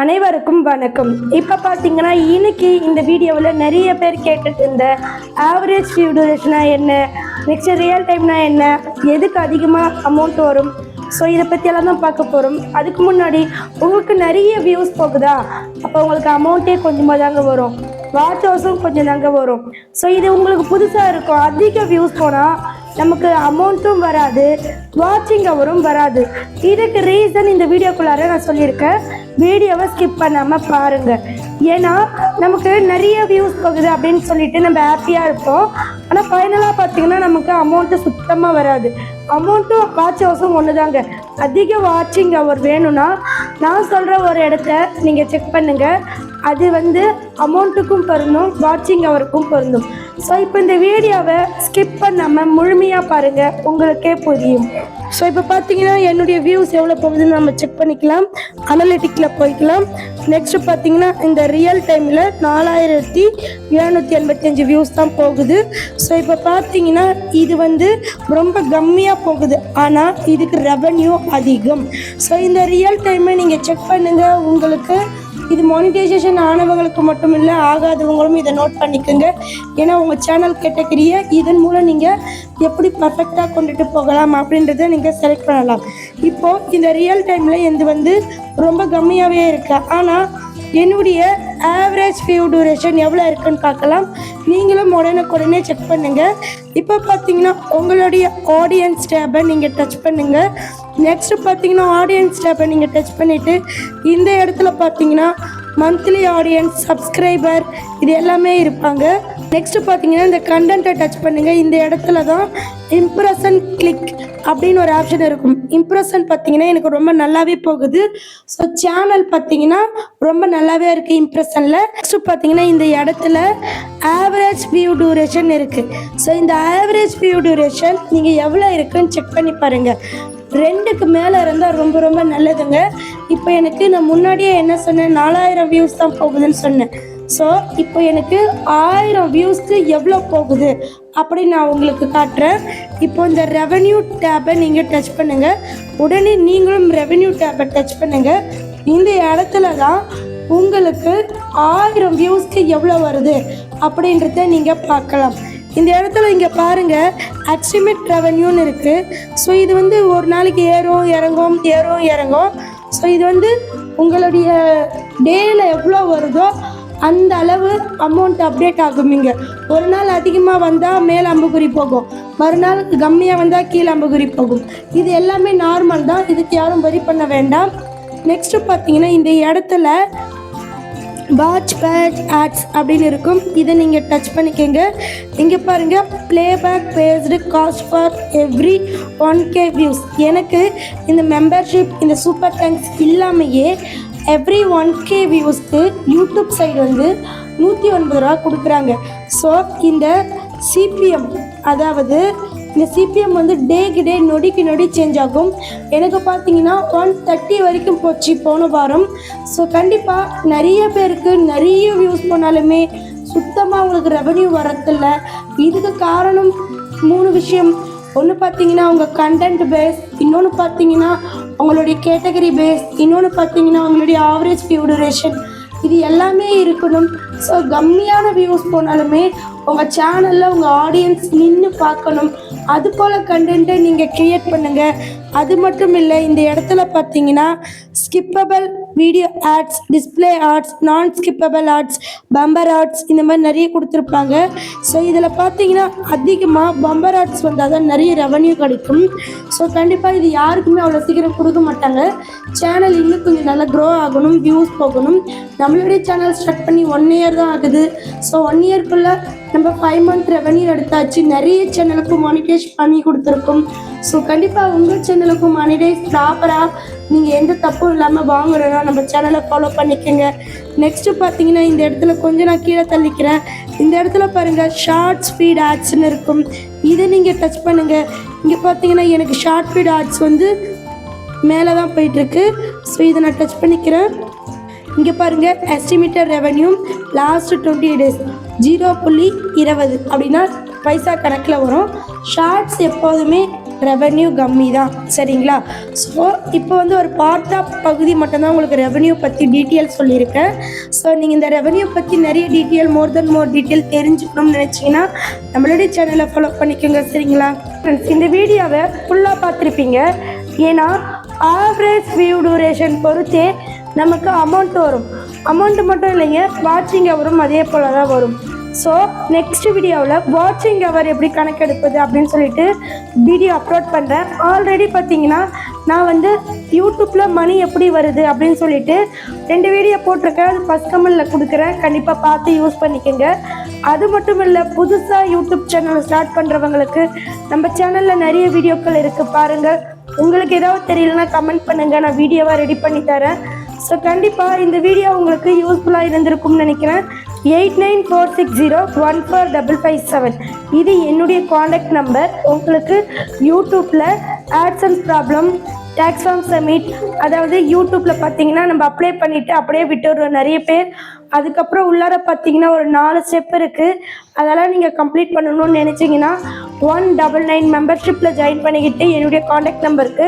அனைவருக்கும் வணக்கம். இப்போ பார்த்தீங்கன்னா இன்னைக்கு இந்த வீடியோவில் நிறைய பேர் கேட்டுட்டு இருந்த ஆவரேஜ் வியூ டியூரேஷனா என்ன, நெக்ஸ்ட் ரியல் டைம்னா என்ன, எதுக்கு அதிகமாக அமௌண்ட் வரும், ஸோ இதை பற்றியெல்லாம் தான் பார்க்க போகிறோம். அதுக்கு முன்னாடி உங்களுக்கு நிறைய வியூஸ் போகுதா, அப்போ உங்களுக்கு அமௌண்ட்டே கொஞ்சமாக தாங்க வரும், வாட்ச் ஹவர்ஸும் கொஞ்சம் தாங்க வரும். ஸோ இது உங்களுக்கு புதுசாக இருக்கும். அதிக வியூஸ் போனால் நமக்கு அமௌண்ட்டும் வராது, வாட்சிங் ஹவரும் வராது. இதுக்கு ரீசன் இந்த வீடியோக்குள்ளார நான் சொல்லியிருக்கேன். வீடியோவை ஸ்கிப் பண்ணாமல் பாருங்கள். ஏன்னா நமக்கு நிறைய வியூஸ் போகுது அப்படின்னு சொல்லிட்டு நம்ம ஹாப்பியாக இருப்போம். ஆனால் ஃபைனலாக பார்த்தீங்கன்னா நமக்கு அமௌண்ட்டு சுத்தமாக வராது. அமௌண்ட்டும் வாட்ச் ஹவர்ஸும் ஒன்று தாங்க. அதிக வாட்சிங் ஹவர் வேணும்னா நான் சொல்கிற ஒரு இடத்த நீங்கள் செக் பண்ணுங்கள். அது அமௌண்ட்டுக்கும் பொருந்தும், வாட்சிங் ஹவருக்கும் பொருந்தும். ஸோ இப்போ இந்த வீடியோவை ஸ்கிப் பண்ணாமல் முழுமையாக பாருங்கள், உங்களுக்கே புரியும். ஸோ இப்போ பார்த்தீங்கன்னா என்னுடைய வியூஸ் எவ்வளோ போகுதுன்னு நம்ம செக் பண்ணிக்கலாம். அனலிட்டிக்கில் போய்க்கலாம். நெக்ஸ்ட்டு பார்த்தீங்கன்னா இந்த ரியல் டைமில் 4785 வியூஸ் தான் போகுது. ஸோ இப்போ பார்த்தீங்கன்னா இது ரொம்ப கம்மியாக போகுது, ஆனால் இதுக்கு ரெவன்யூ அதிகம். ஸோ இந்த ரியல் டைமை நீங்கள் செக் பண்ணுங்கள். உங்களுக்கு இது மானிட்டைசேஷன் ஆனவங்களுக்கு மட்டும் இல்லை, ஆகாதவங்களும் இதை நோட் பண்ணிக்கோங்க. ஏன்னா உங்கள் சேனல் கேட்டகரியை இதன் மூலம் நீங்கள் எப்படி பர்ஃபெக்டாக கொண்டுட்டு போகலாம் அப்படின்றத நீங்கள் செலக்ட் பண்ணலாம். இப்போது இந்த ரியல் டைமில் எந்த ரொம்ப கம்மியாகவே இருக்கு, ஆனால் என்னுடைய ஆவரேஜ் வியூ டியூரேஷன் எவ்வளோ இருக்குன்னு பார்க்கலாம். நீங்களும் உடனே செக் பண்ணுங்கள். இப்போ பார்த்தீங்கன்னா உங்களுடைய ஆடியன்ஸ் டேபை நீங்கள் டச் பண்ணுங்கள். நெக்ஸ்ட்டு பார்த்தீங்கன்னா ஆடியன்ஸ் டேபை நீங்கள் டச் பண்ணிவிட்டு இந்த இடத்துல பார்த்தீங்கன்னா மந்த்லி ஆடியன்ஸ், சப்ஸ்கிரைபர் இது எல்லாமே இருப்பாங்க. நெக்ஸ்ட்டு பார்த்தீங்கன்னா இந்த கண்டென்ட்டை டச் பண்ணுங்கள். இந்த இடத்துல தான் இம்ப்ரெஷன் கிளிக் அப்படின்னு ஒரு ஆப்ஷன் இருக்கும். இம்ப்ரெஷன் பார்த்தீங்கன்னா எனக்கு ரொம்ப நல்லாவே போகுது. ஸோ சேனல் பார்த்தீங்கன்னா ரொம்ப நல்லாவே இருக்குது இம்ப்ரெஷனில். நெக்ஸ்ட்டு பார்த்தீங்கன்னா இந்த இடத்துல ஆவரேஜ் வியூ டியூரேஷன் இருக்குது. ஸோ இந்த ஆவரேஜ் வியூ டியூரேஷன் நீங்கள் எவ்வளோ இருக்குன்னு செக் பண்ணி பாருங்கள். 2க்கு மேலே இருந்தால் ரொம்ப ரொம்ப நல்லதுங்க. இப்போ நான் முன்னாடியே என்ன சொன்னேன், 4000 வியூஸ் தான் போகுதுன்னு சொன்னேன். ஸோ இப்போ எனக்கு 1000 வியூஸ்க்கு எவ்வளோ போகுது அப்படின்னு நான் உங்களுக்கு காட்டுறேன். இப்போ இந்த ரெவென்யூ டேப்பை நீங்கள் டச் பண்ணுங்கள். உடனே நீங்களும் ரெவென்யூ டேப்பை டச் பண்ணுங்கள். இந்த இடத்துல தான் உங்களுக்கு 1000 வியூஸ்க்கு எவ்வளோ வருது அப்படின்றத நீங்கள் பார்க்கலாம். இந்த இடத்துல இங்கே பாருங்கள், அச்சிமெட் ரெவன்யூன்னு இருக்குது. ஸோ இது ஒரு நாளைக்கு ஏறும் இறங்கும். ஸோ இது உங்களுடைய டேயில் எவ்வளோ வருதோ அந்த அளவு அமௌண்ட் அப்டேட் ஆகுமிங்க. ஒரு நாள் அதிகமாக வந்தால் மேலே அம்புக்குறி போகும், மறுநாள் கம்மியாக வந்தால் கீழே அம்புக்குறி போகும். இது எல்லாமே நார்மல் தான், இதுக்கு யாரும் வரி பண்ண வேண்டாம். நெக்ஸ்ட்டு பார்த்தீங்கன்னா இந்த இடத்துல வாட்ச் பேட்ச் ஆட்ஸ் அப்படின்னு இருக்கும். இதை நீங்கள் டச் பண்ணிக்கோங்க. இங்கே பாருங்கள், playback based cost for every 1K views. எனக்கு இந்த மெம்பர்ஷிப், இந்த சூப்பர் தேங்க்ஸ் இல்லாமையே எவ்ரி 1K வியூஸ்க்கு யூடியூப் சைடு 109 ரூபா கொடுக்குறாங்க. ஸோ இந்த சிபிஎம், அதாவது இந்த சிபிஎம் டேக்கு டே நொடிக்கு நொடி சேஞ்ச் ஆகும். எனக்கு பார்த்தீங்கன்னா 130 வரைக்கும் போச்சு போன வாரம். ஸோ கண்டிப்பாக நிறைய பேருக்கு நிறைய வியூஸ் போனாலுமே சுத்தமாக அவங்களுக்கு ரெவன்யூ வரதில்லை. இதுக்கு காரணம் 3 விஷயம். ஒன்று பார்த்தீங்கன்னா உங்கள் கண்டென்ட் பேஸ், இன்னொன்று பார்த்தீங்கன்னா உங்களுடைய கேட்டகரி பேஸ், இன்னொன்று பார்த்தீங்கன்னா உங்களுடைய ஆவரேஜ் வியூ டியூரேஷன். இது எல்லாமே இருக்கணும். ஸோ கம்மியான வியூஸ் போனாலுமே உங்கள் சேனலில் உங்கள் ஆடியன்ஸ் நின்று பார்க்கணும். அது போல் கண்டென்ட்டை நீங்கள் க்ரியேட் பண்ணுங்கள். அது மட்டும் இல்லை, இந்த இடத்துல பார்த்தீங்கன்னா skippable video ads, display ads, non skippable ads, bumper ads, இந்த மாதிரி நிறைய கொடுத்துருப்பாங்க. ஸோ இதில் பார்த்தீங்கன்னா அதிகமாக பம்பர் ஆட்ஸ் வந்தால் தான் நிறைய ரெவன்யூ கிடைக்கும். ஸோ கண்டிப்பாக இது யாருக்குமே அவ்வளோ சீக்கிரம் கொடுக்க மாட்டாங்க. சேனல் இன்னும் கொஞ்சம் நல்லா க்ரோ ஆகணும், வியூஸ் போகணும். நம்மளுடைய சேனல் ஸ்டார்ட் பண்ணி 1 இயர் தான் ஆகுது. ஸோ 1 இயர்க்குள்ளே நம்ம 5 மந்த் ரெவன்யூ எடுத்தாச்சு. நிறைய சேனலுக்கும் மானிட்டைஸ் பண்ணி கொடுத்துருக்கோம். ஸோ கண்டிப்பாக உங்கள் சேனலுக்கும் மானிட்டைஸ் ப்ராப்பராக நீங்கள் எந்த தப்பும் இல்லாமல் வாங்கணும்னா நம்ம சேனலை ஃபாலோ பண்ணிக்கோங்க. நெக்ஸ்ட்டு பார்த்தீங்கன்னா இந்த இடத்துல கொஞ்சம் நான் கீழே தள்ளிக்கிறேன். இந்த இடத்துல பாருங்கள், ஷார்ட்ஸ் ஃபீட் ஆட்ஸ்ன்னு இருக்கும். இதை நீங்கள் டச் பண்ணுங்கள். இங்கே பார்த்தீங்கன்னா எனக்கு ஷார்ட் ஃபீட் ஆட்ஸ் மேலே தான் போயிட்டுருக்கு. ஸோ இதை நான் டச் பண்ணிக்கிறேன். இங்கே பாருங்கள், எஸ்டிமேட்டட் ரெவன்யூ லாஸ்ட் 20 days 0.20 அப்படின்னா பைசா கணக்கில் வரும். ஷார்ட்ஸ் எப்போதுமே ரெவென்யூ கம்மி தான். சரிங்களா? ஸோ இப்போ வந்து ஒரு பார்ட் ஆஃப் பகுதி மட்டும்தான் உங்களுக்கு ரெவென்யூ பற்றி டீட்டெயில் சொல்லியிருக்கேன். ஸோ நீங்கள் இந்த ரெவென்யூ பற்றி நிறைய டீட்டெயில் மோர் டீட்டெயில் தெரிஞ்சுக்கணும்னு நினச்சிங்கன்னா நம்மளுடைய சேனலை ஃபாலோ பண்ணிக்கோங்க. சரிங்களா ஃப்ரெண்ட்ஸ்? இந்த வீடியோவை ஃபுல்லாக பார்த்துருப்பீங்க. ஏன்னா ஆவரேஜ் வியூ டூரேஷன் பொறுத்தே நமக்கு அமௌண்ட் வரும். அமௌண்ட்டு மட்டும் இல்லைங்க, வாட்சிங் ஹவரும் அதே போல் தான் வரும். ஸோ நெக்ஸ்ட் வீடியோவில் வாட்சிங் ஹவர் எப்படி கணக்கெடுப்பது அப்படின்னு சொல்லிட்டு வீடியோ அப்லோட் பண்ணுறேன். ஆல்ரெடி பார்த்தீங்கன்னா நான் வந்து யூடியூப்பில் மணி எப்படி வருது அப்படின்னு சொல்லிட்டு 2 வீடியோ போட்டிருக்கேன். அது ஃபஸ்ட் கமெண்டில் கொடுக்குறேன், கண்டிப்பாக பார்த்து யூஸ் பண்ணிக்கோங்க. அது மட்டும் இல்லை, புதுசாக யூடியூப் சேனல் ஸ்டார்ட் பண்ணுறவங்களுக்கு நம்ம சேனலில் நிறைய வீடியோக்கள் இருக்குது, பாருங்கள். உங்களுக்கு ஏதாவது தெரியலன்னா கமெண்ட் பண்ணுங்கள், நான் வீடியோவாக ரெடி பண்ணி தரேன். ஸோ கண்டிப்பாக இந்த வீடியோ உங்களுக்கு யூஸ்ஃபுல்லாக இருந்திருக்கும்னு நினைக்கிறேன். 8946014557 இது என்னுடைய காண்டாக்ட் நம்பர். உங்களுக்கு யூடியூப்பில் ஆட்சன்ஸ் ப்ராப்ளம், டேக்ஸ் ஃபார்ம் சப்மிட், அதாவது யூடியூப்பில் பார்த்தீங்கன்னா நம்ம அப்ளை பண்ணிவிட்டு அப்படியே விட்டுடுறோம் நிறைய பேர். அதுக்கப்புறம் உள்ளார பார்த்தீங்கன்னா ஒரு 4 ஸ்டெப் இருக்குது. அதெல்லாம் நீங்கள் கம்ப்ளீட் பண்ணணும்னு நினச்சிங்கன்னா 199 மெம்பர்ஷிப்பில் ஜாயின் பண்ணிக்கிட்டு என்னுடைய காண்டாக்ட் நம்பருக்கு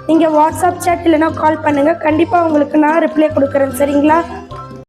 நீங்கள் வாட்ஸ்அப் சேட் இல்லைனா கால் பண்ணுங்கள். கண்டிப்பாக உங்களுக்கு நான் ரிப்ளை கொடுக்குறேன். சரிங்களா?